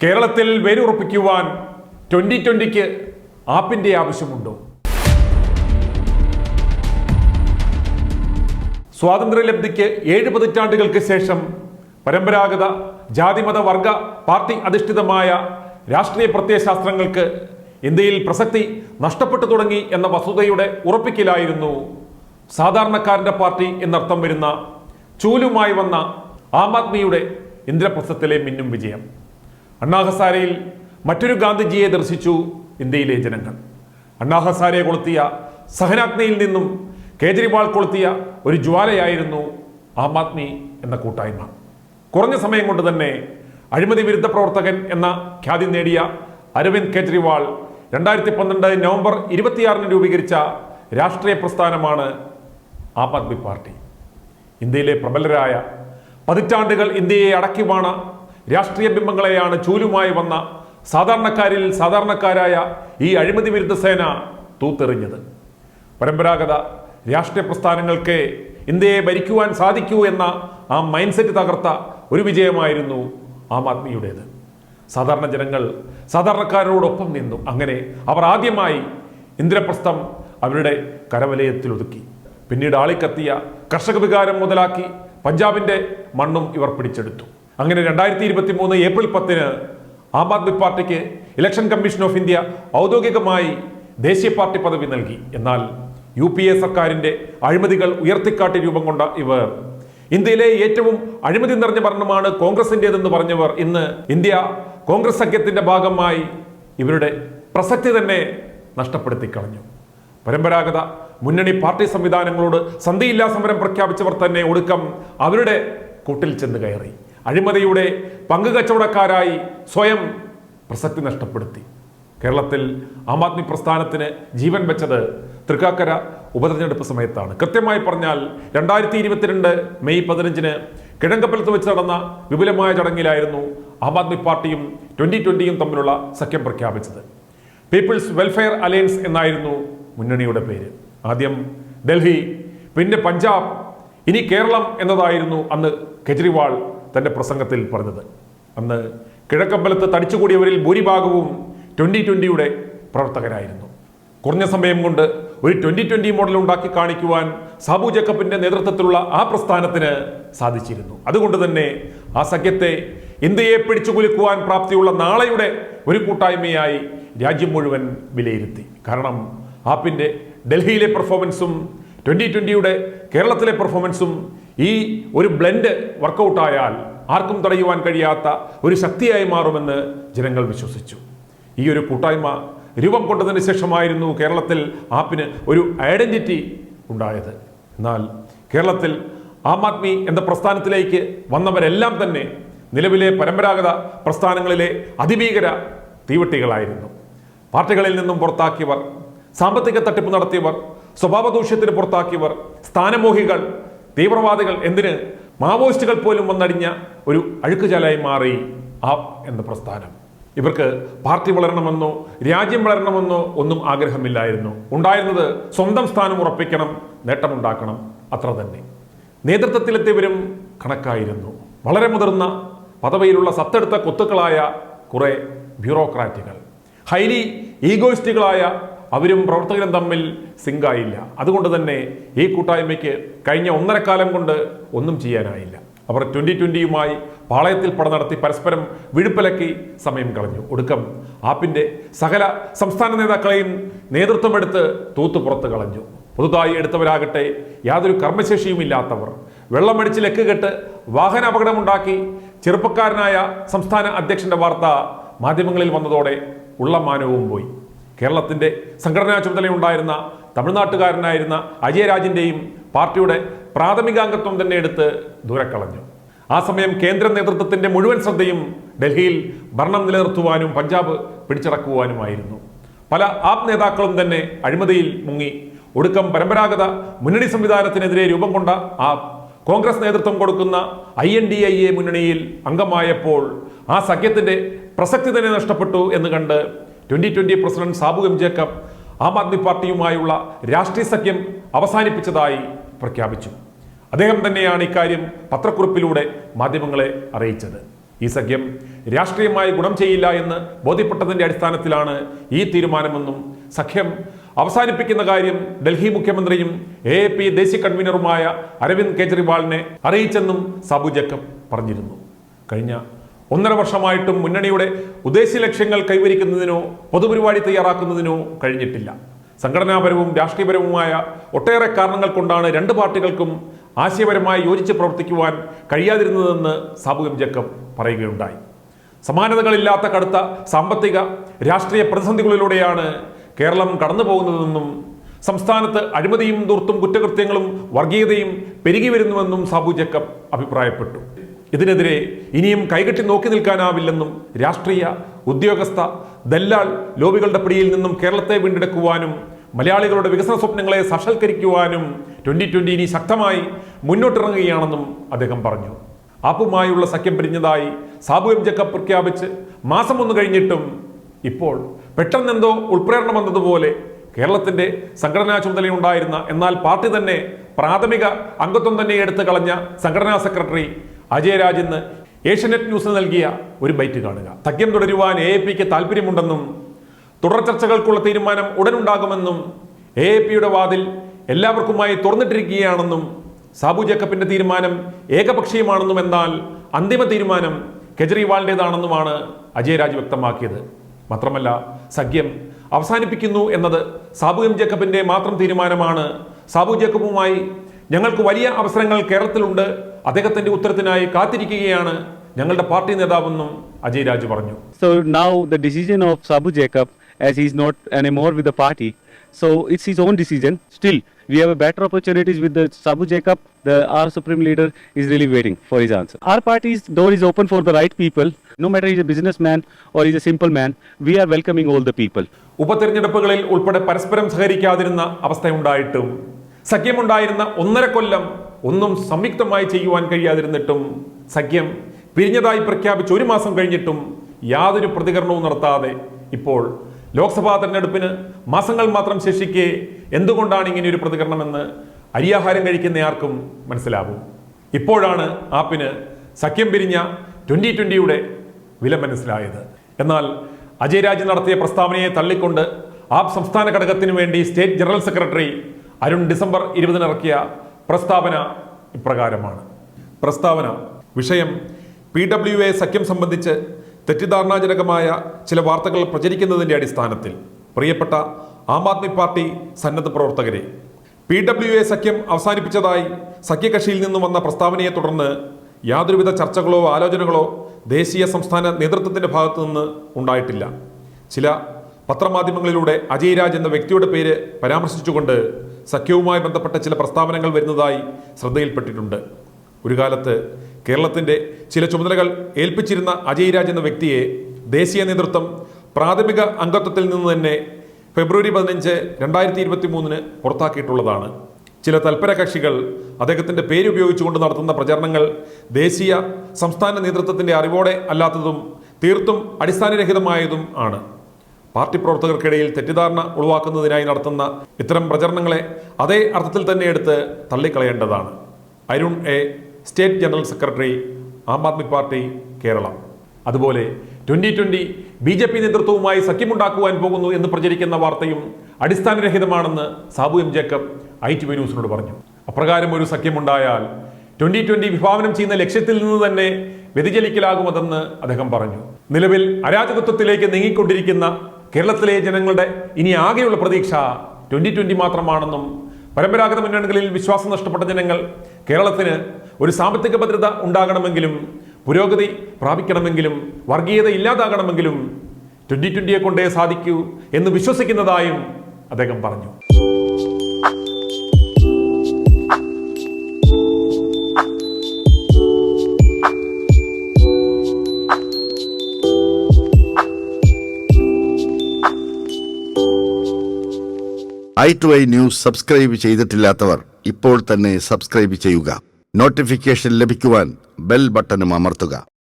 കേരളത്തിൽ വേരുറപ്പിക്കുവാൻ 2020-ക്ക് ആപ്പിന്റെ ആവശ്യമുണ്ടോ? സ്വാതന്ത്ര്യലബ്ധിക്ക് 7 പതിറ്റാണ്ടുകൾക്ക് ശേഷം പരമ്പരാഗത ജാതിമത വർഗ പാർട്ടി അധിഷ്ഠിതമായ രാഷ്ട്രീയ പ്രത്യയശാസ്ത്രങ്ങൾക്ക് ഇന്ത്യയിൽ പ്രസക്തി നഷ്ടപ്പെട്ടു തുടങ്ങി എന്ന വസ്തുതയുടെ ഉറപ്പിക്കലായിരുന്നു സാധാരണക്കാരന്റെ പാർട്ടി എന്നർത്ഥം വരുന്ന ചൂലുമായി വന്ന ആം ആദ്മിയുടെ ഇന്ദ്രപ്രസ്ഥത്തിലെ മിന്നും വിജയം. അണ്ണാ ഹസാരെയിൽ മറ്റൊരു ഗാന്ധിജിയെ ദർശിച്ചു ഇന്ത്യയിലെ ജനങ്ങൾ. അണ്ണാ ഹസാരെ കൊളുത്തിയ സഹനാഗ്നിയിൽ നിന്നും കേജ്രിവാൾ കൊളുത്തിയ ഒരു ജ്വാലയായിരുന്നു ആം ആദ്മി എന്ന കൂട്ടായ്മ. കുറഞ്ഞ സമയം കൊണ്ട് തന്നെ അഴിമതി വിരുദ്ധ പ്രവർത്തകൻ എന്ന ഖ്യാതി നേടിയ അരവിന്ദ് കേജ്രിവാൾ 2012 നവംബർ 26-ന് രൂപീകരിച്ച രാഷ്ട്രീയ പ്രസ്ഥാനമാണ് ആം ആദ്മി പാർട്ടി. ഇന്ത്യയിലെ പ്രബലരായ പതിറ്റാണ്ടുകൾ ഇന്ത്യയെ അടക്കി വാണ രാഷ്ട്രീയ ബിംബങ്ങളെയാണ് ചൂലുമായി വന്ന സാധാരണക്കാരിൽ സാധാരണക്കാരായ ഈ അഴിമതി വിരുദ്ധ സേന തൂത്തെറിഞ്ഞത്. പരമ്പരാഗത രാഷ്ട്രീയ പ്രസ്ഥാനങ്ങൾക്ക് ഇന്ത്യയെ ഭരിക്കുവാൻ സാധിക്കൂ എന്ന ആ മൈൻഡ് സെറ്റ് തകർത്ത ഒരു വിജയമായിരുന്നു ആം ആദ്മിയുടേത്. സാധാരണ ജനങ്ങൾ സാധാരണക്കാരോടൊപ്പം നിന്നു. അങ്ങനെ അവർ ആദ്യമായി ഇന്ദ്രപ്രസ്ഥം അവരുടെ കരവലയത്തിൽ ഒതുക്കി. പിന്നീട് ആളിക്കത്തിയ കർഷക വികാരം മുതലാക്കി പഞ്ചാബിന്റെ മണ്ണും ഇവർ പിടിച്ചെടുത്തു. അങ്ങനെ 2023 ഏപ്രിൽ 10-ന് ആം ആദ്മി പാർട്ടിക്ക് ഇലക്ഷൻ കമ്മീഷൻ ഓഫ് ഇന്ത്യ ഔദ്യോഗികമായി ദേശീയ പാർട്ടി പദവി നൽകി. എന്നാൽ UPA സർക്കാരിന്റെ അഴിമതികൾ ഉയർത്തിക്കാട്ടി രൂപം കൊണ്ട ഇവർ ഇന്ത്യയിലെ ഏറ്റവും അഴിമതി നിറഞ്ഞ ഭരണമാണ് കോൺഗ്രസിൻ്റെതെന്ന് പറഞ്ഞവർ ഇന്ന് ഇന്ത്യ കോൺഗ്രസ് സഖ്യത്തിന്റെ ഭാഗമായി ഇവരുടെ പ്രസക്തി തന്നെ നഷ്ടപ്പെടുത്തി കളഞ്ഞു. പരമ്പരാഗത മുന്നണി പാർട്ടി സംവിധാനങ്ങളോട് സന്ധിയില്ലാ സമരം പ്രഖ്യാപിച്ചവർ തന്നെ ഒടുക്കം അവരുടെ കൂട്ടിൽ ചെന്ന് കയറി അഴിമതിയുടെ പങ്കുകച്ചവടക്കാരായി സ്വയം പ്രസക്തി നഷ്ടപ്പെടുത്തി. കേരളത്തിൽ ആം ആദ്മി പ്രസ്ഥാനത്തിന് ജീവൻ വെച്ചത് തൃക്കാക്കര ഉപതെരഞ്ഞെടുപ്പ് സമയത്താണ്. കൃത്യമായി പറഞ്ഞാൽ 2022 മെയ് 15-ന് കിഴക്കമ്പലത്ത് വെച്ച് നടന്ന വിപുലമായ ചടങ്ങിലായിരുന്നു ആം ആദ്മി പാർട്ടിയും 2020-യും തമ്മിലുള്ള സഖ്യം പ്രഖ്യാപിച്ചത്. പീപ്പിൾസ് വെൽഫെയർ അലയൻസ് എന്നായിരുന്നു മുന്നണിയുടെ പേര്. ആദ്യം ഡൽഹി, പിന്നെ പഞ്ചാബ്, ഇനി കേരളം എന്നതായിരുന്നു അന്ന് കെജ്രിവാൾ തന്റെ പ്രസംഗത്തിൽ പറഞ്ഞത്. അന്ന് കിഴക്കമ്പലത്ത് തടിച്ചുകൂടിയവരിൽ ഭൂരിഭാഗവും 2020-യുടെ പ്രവർത്തകരായിരുന്നു. കുറഞ്ഞ സമയം കൊണ്ട് ഒരു 2020 മോഡൽ ഉണ്ടാക്കി കാണിക്കുവാൻ സാബു ജേക്കബിന്റെ നേതൃത്വത്തിലുള്ള ആ പ്രസ്ഥാനത്തിന് സാധിച്ചിരുന്നു. അതുകൊണ്ട് തന്നെ ആ സഖ്യത്തെ ഇന്ത്യയെ പിടിച്ചുകുലുക്കുവാൻ പ്രാപ്തിയുള്ള നാളെയുടെ ഒരു കൂട്ടായ്മയായി രാജ്യം മുഴുവൻ വിലയിരുത്തി. കാരണം ആപ്പിന്റെ ഡൽഹിയിലെ പെർഫോമൻസും 2020-യുടെ കേരളത്തിലെ പെർഫോമൻസും ഈ ഒരു ബ്ലെൻഡ് വർക്കൗട്ടായാൽ ആർക്കും തടയുവാൻ കഴിയാത്ത ഒരു ശക്തിയായി മാറുമെന്ന് ജനങ്ങൾ വിശ്വസിച്ചു. ഈ ഒരു കൂട്ടായ്മ രൂപം കൊണ്ടതിന് ശേഷമായിരുന്നു കേരളത്തിൽ ആപ്പിന് ഒരു ഐഡന്റിറ്റി ഉണ്ടായത്. എന്നാൽ കേരളത്തിൽ ആം ആദ്മി എന്ന പ്രസ്ഥാനത്തിലേക്ക് വന്നവരെല്ലാം തന്നെ നിലവിലെ പരമ്പരാഗത പ്രസ്ഥാനങ്ങളിലെ അതിഭീകര തീവട്ടികളായിരുന്നു. പാർട്ടികളിൽ നിന്നും പുറത്താക്കിയവർ, സാമ്പത്തിക തട്ടിപ്പ് നടത്തിയവർ, സ്വഭാവദൂഷ്യത്തിന് പുറത്താക്കിയവർ, സ്ഥാനമോഹികൾ, തീവ്രവാദികൾ, എന്തിന് മാവോയിസ്റ്റുകൾ പോലും വന്നടിഞ്ഞ ഒരു അഴുക്കുചാലായി മാറി ആപ്പ് എന്ന പ്രസ്ഥാനം. ഇവർക്ക് പാർട്ടി വളരണമെന്നോ രാജ്യം വളരണമെന്നോ ഒന്നും ആഗ്രഹമില്ലായിരുന്നു. ഉണ്ടായിരുന്നത് സ്വന്തം സ്ഥാനം ഉറപ്പിക്കണം, നേട്ടമുണ്ടാക്കണം, അത്ര തന്നെ. നേതൃത്വത്തിലെത്തിയവരും കണക്കായിരുന്നു. വളരെ മുതിർന്ന പദവിയിലുള്ള സത്തെടുത്ത കൊത്തുക്കളായ കുറെ ബ്യൂറോക്രാറ്റുകൾ, ഹൈലി ഈഗോയിസ്റ്റുകളായ അവരും പ്രവർത്തകരും തമ്മിൽ സിങ്കായില്ല. അതുകൊണ്ട് തന്നെ ഈ കൂട്ടായ്മയ്ക്ക് കഴിഞ്ഞ 1.5 കാലം കൊണ്ട് ഒന്നും ചെയ്യാനായില്ല. അവർ 2020-യുമായി പാളയത്തിൽ പട നടത്തി പരസ്പരം വിഴുപ്പലക്കി സമയം കളഞ്ഞു. ഒടുക്കം ആപ്പിന്റെ സകല സംസ്ഥാന നേതാക്കളെയും നേതൃത്വമെടുത്ത് തൂത്തു പുറത്ത് കളഞ്ഞു. പുതുതായി എടുത്തവരാകട്ടെ യാതൊരു കർമ്മശേഷിയും ഇല്ലാത്തവർ. വെള്ളമടിച്ച് ലെക്കുകെട്ട് വാഹന അപകടമുണ്ടാക്കി ചെറുപ്പക്കാരനായ സംസ്ഥാന അധ്യക്ഷന്റെ വാർത്ത മാധ്യമങ്ങളിൽ വന്നതോടെ ഉള്ള മാനവും പോയി. കേരളത്തിന്റെ സംഘടനാ ചുമതലയുണ്ടായിരുന്ന തമിഴ്നാട്ടുകാരനായിരുന്ന അജയരാജിന്റെയും പാർട്ടിയുടെ പ്രാഥമികാംഗത്വം തന്നെ എടുത്ത് ദൂരക്കളഞ്ഞു. ആ സമയം കേന്ദ്ര നേതൃത്വത്തിന്റെ മുഴുവൻ ശ്രദ്ധയും ഡൽഹിയിൽ ഭരണം നിലനിർത്തുവാനും പഞ്ചാബ് പിടിച്ചടക്കുവാനുമായിരുന്നു. പല ആപ്പ് നേതാക്കളും തന്നെ അഴിമതിയിൽ മുങ്ങി. ഒടുക്കം പരമ്പരാഗത മുന്നണി സംവിധാനത്തിനെതിരെ രൂപം കൊണ്ട ആപ്പ് കോൺഗ്രസ് നേതൃത്വം കൊടുക്കുന്ന INDIA മുന്നണിയിൽ അംഗമായപ്പോൾ ആ സഖ്യത്തിന്റെ പ്രസക്തി തന്നെ നഷ്ടപ്പെട്ടു എന്ന് കണ്ട് 2020 പ്രസിഡന്റ് സാബു ജേക്കബ് ആം ആദ്മി പാർട്ടിയുമായുള്ള രാഷ്ട്രീയ സഖ്യം അവസാനിപ്പിച്ചതായി പ്രഖ്യാപിച്ചു. അദ്ദേഹം തന്നെയാണ് ഇക്കാര്യം പത്രക്കുറിപ്പിലൂടെ മാധ്യമങ്ങളെ അറിയിച്ചത്. ഈ സഖ്യം രാഷ്ട്രീയമായി ഗുണം ചെയ്യില്ല എന്ന് ബോധ്യപ്പെട്ടതിന്റെ അടിസ്ഥാനത്തിലാണ് ഈ തീരുമാനമെന്നും സഖ്യം അവസാനിപ്പിക്കുന്ന കാര്യം ഡൽഹി മുഖ്യമന്ത്രിയും AAP ദേശീയ കൺവീനറുമായ അരവിന്ദ് കെജ്രിവാളിനെ അറിയിച്ചെന്നും സാബു ജേക്കബ് പറഞ്ഞിരുന്നു. കഴിഞ്ഞ 1.5 വർഷമായിട്ടും മുന്നണിയുടെ ഉദ്ദേശ ലക്ഷ്യങ്ങൾ കൈവരിക്കുന്നതിനോ പൊതുപരിപാടി തയ്യാറാക്കുന്നതിനോ കഴിഞ്ഞിട്ടില്ല. സംഘടനാപരവും രാഷ്ട്രീയപരവുമായ ഒട്ടേറെ കാരണങ്ങൾ കൊണ്ടാണ് രണ്ട് പാർട്ടികൾക്കും ആശയപരമായി യോജിച്ച് പ്രവർത്തിക്കുവാൻ കഴിയാതിരുന്നതെന്ന് സാബു ജേക്കബ് പറയുകയുണ്ടായി. സമാനതകളില്ലാത്ത കടുത്ത സാമ്പത്തിക രാഷ്ട്രീയ പ്രതിസന്ധികളിലൂടെയാണ് കേരളം കടന്നു പോകുന്നതെന്നും സംസ്ഥാനത്ത് അഴിമതിയും ദൂർത്തും കുറ്റകൃത്യങ്ങളും വർഗീയതയും പെരുകി വരുന്നുവെന്നും സാബു ജേക്കബ് അഭിപ്രായപ്പെട്ടു. ഇതിനെതിരെ ഇനിയും കൈകെട്ടി നോക്കി നിൽക്കാനാവില്ലെന്നും രാഷ്ട്രീയ ഉദ്യോഗസ്ഥ ദല്ലാൾ ലോബികളുടെ പിടിയിൽ നിന്നും കേരളത്തെ വീണ്ടെടുക്കുവാനും മലയാളികളുടെ വികസന സ്വപ്നങ്ങളെ സാക്ഷാത്കരിക്കുവാനും 2020 ഇനി ശക്തമായി മുന്നോട്ടിറങ്ങുകയാണെന്നും അദ്ദേഹം പറഞ്ഞു. ആപ്പുമായുള്ള സഖ്യം പിരിഞ്ഞതായി സാബു ജേക്കബ് പ്രഖ്യാപിച്ച് മാസം 1 കഴിഞ്ഞിട്ടും ഇപ്പോൾ പെട്ടെന്നെന്തോ ഉൾപ്രേരണ വന്നതുപോലെ കേരളത്തിന്റെ സംഘടനാ ചുമതലയുണ്ടായിരുന്ന എന്നാൽ പാർട്ടി തന്നെ പ്രാഥമിക അംഗത്വം തന്നെ എടുത്തു കളഞ്ഞ സംഘടനാ സെക്രട്ടറി അജയ് രാജ് ഇന്ന് ഏഷ്യാനെറ്റ് ന്യൂസിന് നൽകിയ ഒരു ബൈറ്റ് കാണുക. സഖ്യം തുടരുവാൻ AAPക്ക് താല്പര്യമുണ്ടെന്നും തുടർ ചർച്ചകൾക്കുള്ള തീരുമാനം ഉടനുണ്ടാകുമെന്നും AAPയുടെ വാതിൽ എല്ലാവർക്കുമായി തുറന്നിട്ടിരിക്കുകയാണെന്നും സാബു ജേക്കബിന്റെ തീരുമാനം ഏകപക്ഷീയമാണെന്നും എന്നാൽ അന്തിമ തീരുമാനം കെജ്രിവാളിൻ്റെതാണെന്നുമാണ് അജയ് രാജ് വ്യക്തമാക്കിയത്. മാത്രമല്ല സഖ്യം അവസാനിപ്പിക്കുന്നു എന്നത് സാബു ജേക്കബിന്റെ മാത്രം തീരുമാനമാണ്. സാബു ജേക്കബുമായി ഞങ്ങൾക്ക് വലിയ അവസരങ്ങൾ കേരളത്തിലുണ്ട്, അദ്ദേഹത്തിന്റെ ഉത്തരത്തിനായി കാത്തിരിക്കുകയാണ് ഞങ്ങളുടെ പാർട്ടി നേതാവെന്നും അജയ് രാജ് പറഞ്ഞു. So now the decision of Sabu Jacob, as he is not anymore with the party, so it's his own decision. Still, we have a better opportunities with the Sabu Jacob. Our supreme leader is really waiting for his answer. Our party's door is open for the right people. No matter he's a businessman or he's a simple man, we are welcoming all the people. ഉപതെരഞ്ഞെടുപ്പുകളിൽ ഉൾപ്പെടെ പരസ്പരം സഹകരിക്കാതിരുന്ന അവസ്ഥയുണ്ടായിട്ടും സഖ്യമുണ്ടായിരുന്ന 1.5 കൊല്ലം ഒന്നും സംയുക്തമായി ചെയ്യുവാൻ കഴിയാതിരുന്നിട്ടും സഖ്യം പിരിഞ്ഞതായി പ്രഖ്യാപിച്ച് 1 മാസം കഴിഞ്ഞിട്ടും യാതൊരു പ്രതികരണവും നടത്താതെ ഇപ്പോൾ ലോക്സഭാ തെരഞ്ഞെടുപ്പിന് മാസങ്ങൾ മാത്രം ശേഷിക്കെ എന്തുകൊണ്ടാണ് ഇങ്ങനെയൊരു പ്രതികരണമെന്ന് അരിയാഹാരം കഴിക്കുന്ന ആർക്കും മനസ്സിലാവും. ഇപ്പോഴാണ് ആപ്പിന് സഖ്യം പിരിഞ്ഞ 2020യുടെ വില മനസ്സിലായത്. എന്നാൽ അജയ് രാജ് നടത്തിയ പ്രസ്താവനയെ തള്ളിക്കൊണ്ട് ആപ്പ് സംസ്ഥാന ഘടകത്തിനു വേണ്ടി state general secretary Arun December 20 ഇറക്കിയ പ്രസ്താവന ഇപ്രകാരമാണ്. പ്രസ്താവന: വിഷയം PWA സഖ്യം സംബന്ധിച്ച് തെറ്റിദ്ധാരണാജനകമായ ചില വാർത്തകൾ പ്രചരിക്കുന്നതിൻ്റെ അടിസ്ഥാനത്തിൽ പ്രിയപ്പെട്ട ആം ആദ്മി പാർട്ടി സന്നദ്ധ പ്രവർത്തകരെ, PWA സഖ്യം അവസാനിപ്പിച്ചതായി സഖ്യകക്ഷിയിൽ നിന്നും വന്ന പ്രസ്താവനയെ തുടർന്ന് യാതൊരുവിധ ചർച്ചകളോ ആലോചനകളോ ദേശീയ സംസ്ഥാന നേതൃത്വത്തിൻ്റെ ഭാഗത്തു നിന്ന് ഉണ്ടായിട്ടില്ല. ചില പത്രമാധ്യമങ്ങളിലൂടെ അജയ് രാജ് എന്ന വ്യക്തിയുടെ പേര് പരാമർശിച്ചുകൊണ്ട് സഖ്യവുമായി ബന്ധപ്പെട്ട ചില പ്രസ്താവനകൾ വരുന്നതായി ശ്രദ്ധയിൽപ്പെട്ടിട്ടുണ്ട്. ഒരു കാലത്ത് കേരളത്തിൻ്റെ ചില ചുമതലകൾ ഏൽപ്പിച്ചിരുന്ന അജയ് രാജ് എന്ന വ്യക്തിയെ ദേശീയ നേതൃത്വം പ്രാഥമിക അംഗത്വത്തിൽ നിന്ന് തന്നെ ഫെബ്രുവരി 15, 2023 പുറത്താക്കിയിട്ടുള്ളതാണ്. ചില തൽപര കക്ഷികൾ അദ്ദേഹത്തിൻ്റെ പേരുപയോഗിച്ചുകൊണ്ട് നടത്തുന്ന പ്രചരണങ്ങൾ ദേശീയ സംസ്ഥാന നേതൃത്വത്തിൻ്റെ അറിവോടെ അല്ലാത്തതും തീർത്തും അടിസ്ഥാനരഹിതമായതും ആണ്. പാർട്ടി പ്രവർത്തകർക്കിടയിൽ തെറ്റിദ്ധാരണ ഉളവാക്കുന്നതിനായി നടത്തുന്ന ഇത്തരം പ്രചരണങ്ങളെ അതേ അർത്ഥത്തിൽ തന്നെ എടുത്ത് തള്ളിക്കളയേണ്ടതാണ്. Arun A, state general secretary, Aam Aadmi Party, Keralam. അതുപോലെ 2020 BJP നേതൃത്വവുമായി സഖ്യമുണ്ടാക്കുവാൻ പോകുന്നു എന്ന് പ്രചരിക്കുന്ന വാർത്തയും അടിസ്ഥാനരഹിതമാണെന്ന് സാബു ജേക്കബ് ITV ന്യൂസിനോട് പറഞ്ഞു. അപ്രകാരം ഒരു സഖ്യമുണ്ടായാൽ 2020 വിഭാവനം ചെയ്യുന്ന ലക്ഷ്യത്തിൽ നിന്ന് തന്നെ വ്യതിചലിക്കലാകുമതെന്ന് അദ്ദേഹം പറഞ്ഞു. നിലവിൽ അരാജകത്വത്തിലേക്ക് നീങ്ങിക്കൊണ്ടിരിക്കുന്ന കേരളത്തിലെ ജനങ്ങളുടെ ഇനി ആകെയുള്ള പ്രതീക്ഷ 2020 മാത്രമാണെന്നും പരമ്പരാഗത മുന്നണികളിൽ വിശ്വാസം നഷ്ടപ്പെട്ട ജനങ്ങൾ കേരളത്തിന് ഒരു സാമ്പത്തിക ഭദ്രത ഉണ്ടാകണമെങ്കിലും പുരോഗതി പ്രാപിക്കണമെങ്കിലും വർഗീയത ഇല്ലാതാകണമെങ്കിലും 2020യെ കൊണ്ടേ സാധിക്കൂ എന്ന് വിശ്വസിക്കുന്നതായും അദ്ദേഹം പറഞ്ഞു. i2i ന്യൂസ് സബ്സ്ക്രൈബ് ചെയ്തിട്ടില്ലാത്തവർ ഇപ്പോൾ തന്നെ സബ്സ്ക്രൈബ് ചെയ്യുക. നോട്ടിഫിക്കേഷൻ ലഭിക്കുവാൻ ബെൽ ബട്ടണും അമർത്തുക.